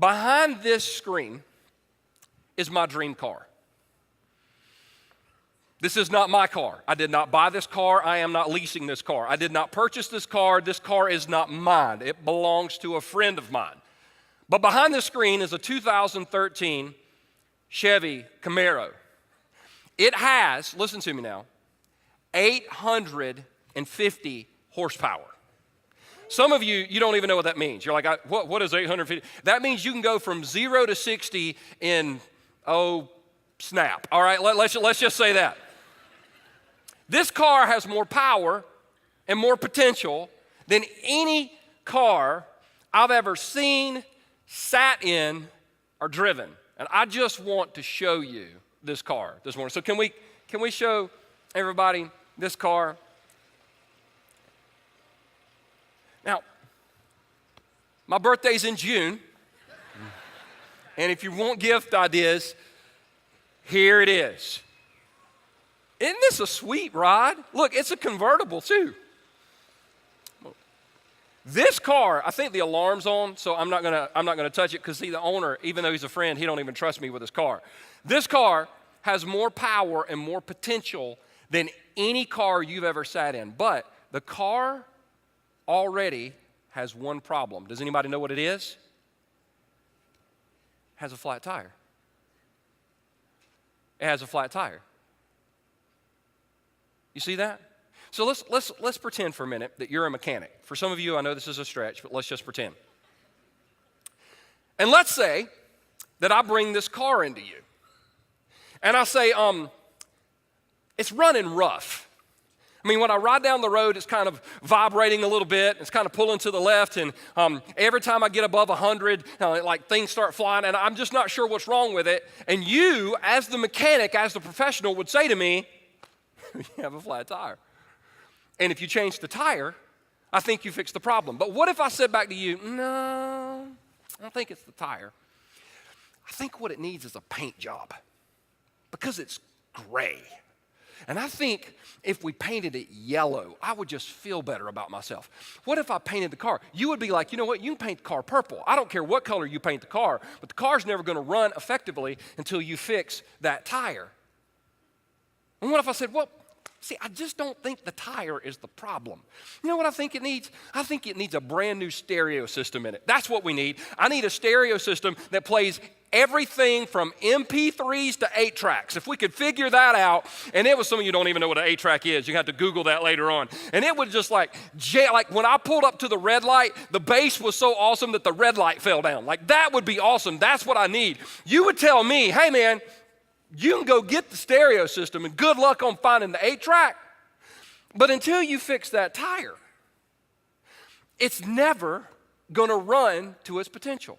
behind this screen is my dream car. This is not my car. I did not buy this car. I am not leasing this car. I did not purchase this car. This car is not mine. It belongs to a friend of mine. But behind the screen is a 2013 Chevy Camaro. It has, listen to me now, 850 horsepower. Some of you don't even know what that means. You're like, what is 850? That means you can go from 0 to 60 in, snap. All right, let's just say that. This car has more power and more potential than any car I've ever seen, sat in, or driven. And I just want to show you this car this morning. So can we show everybody this car? Now, my birthday's in June. And if you want gift ideas, here it is. Isn't this a sweet ride? Look, it's a convertible too. This car, I think the alarm's on, so I'm not gonna touch it because the owner, even though he's a friend, he don't even trust me with his car. This car has more power and more potential than any car you've ever sat in. But the car already has one problem. Does anybody know what it is? It has a flat tire. It has a flat tire. You see that? So let's pretend for a minute that you're a mechanic. For some of you, I know this is a stretch, but let's just pretend. And let's say that I bring this car into you. And I say, it's running rough. I mean, when I ride down the road, it's kind of vibrating a little bit. It's kind of pulling to the left. And every time I get above 100, like things start flying, and I'm just not sure what's wrong with it. And you, as the mechanic, as the professional, would say to me, you have a flat tire. And if you change the tire, I think you fixed the problem. But what if I said back to you, no, I don't think it's the tire. I think what it needs is a paint job because it's gray. And I think if we painted it yellow, I would just feel better about myself. What if I painted the car? You would be like, you know what, you can paint the car purple. I don't care what color you paint the car, but the car's never going to run effectively until you fix that tire. And what if I said, well, see, I just don't think the tire is the problem. You know what I think it needs? I think it needs a brand new stereo system in it. That's what we need. I need a stereo system that plays everything from MP3s to 8-tracks. If we could figure that out, and it was, some of you don't even know what an 8-track is. You have to Google that later on. And it would just like when I pulled up to the red light, the bass was so awesome that the red light fell down. Like that would be awesome. That's what I need. You would tell me, hey man, you can go get the stereo system and good luck on finding the 8-track. But until you fix that tire, it's never going to run to its potential.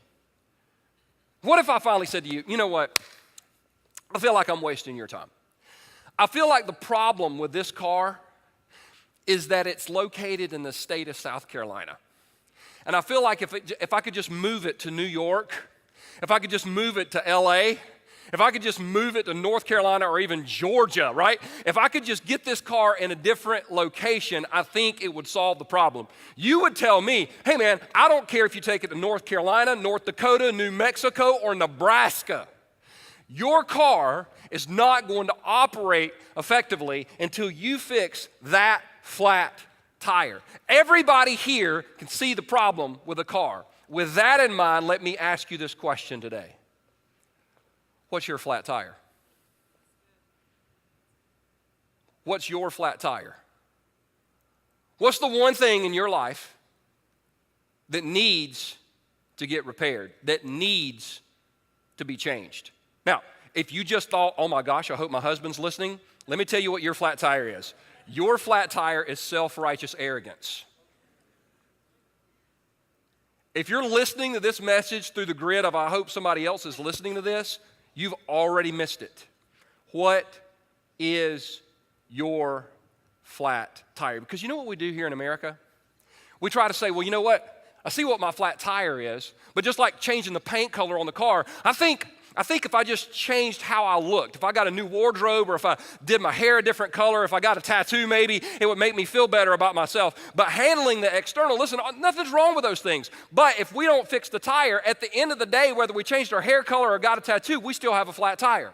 What if I finally said to you, you know what? I feel like I'm wasting your time. I feel like the problem with this car is that it's located in the state of South Carolina. And I feel like if I could just move it to New York, if I could just move it to LA, if I could just move it to North Carolina or even Georgia, right? If I could just get this car in a different location, I think it would solve the problem. You would tell me, hey man, I don't care if you take it to North Carolina, North Dakota, New Mexico, or Nebraska. Your car is not going to operate effectively until you fix that flat tire. Everybody here can see the problem with a car. With that in mind, let me ask you this question today. What's your flat tire? What's your flat tire? What's the one thing in your life that needs to get repaired, that needs to be changed? Now, if you just thought, oh my gosh, I hope my husband's listening, let me tell you what your flat tire is. Your flat tire is self-righteous arrogance. If you're listening to this message through the grid of I hope somebody else is listening to this, you've already missed it. What is your flat tire? Because you know what we do here in America? We try to say, well, you know what? I see what my flat tire is, but just like changing the paint color on the car, I think I think if I just changed how I looked, if I got a new wardrobe or if I did my hair a different color, if I got a tattoo maybe, it would make me feel better about myself. But handling the external, listen, nothing's wrong with those things. But if we don't fix the tire, at the end of the day, whether we changed our hair color or got a tattoo, we still have a flat tire.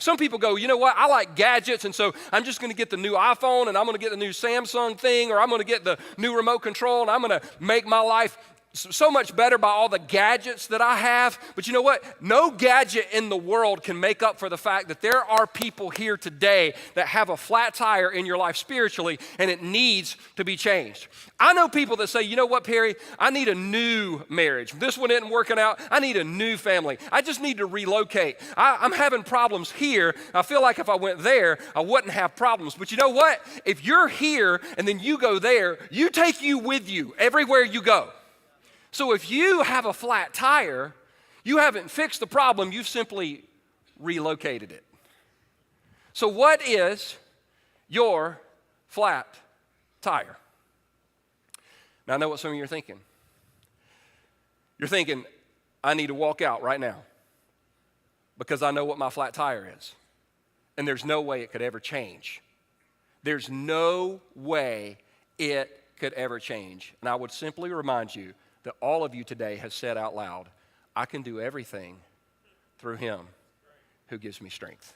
Some people go, you know what, I like gadgets, and so I'm just going to get the new iPhone, and I'm going to get the new Samsung thing, or I'm going to get the new remote control, and I'm going to make my life so much better by all the gadgets that I have. But you know what? No gadget in the world can make up for the fact that there are people here today that have a flat tire in your life spiritually, and it needs to be changed. I know people that say, you know what, Perry? I need a new marriage. This one isn't working out. I need a new family. I just need to relocate. I'm having problems here. I feel like if I went there, I wouldn't have problems. But you know what? If you're here and then you go there, you take you with you everywhere you go. So if you have a flat tire, you haven't fixed the problem, you've simply relocated it. So what is your flat tire? Now I know what some of you are thinking. You're thinking, I need to walk out right now because I know what my flat tire is. And there's no way it could ever change. There's no way it could ever change. And I would simply remind you that all of you today has said out loud, I can do everything through him who gives me strength.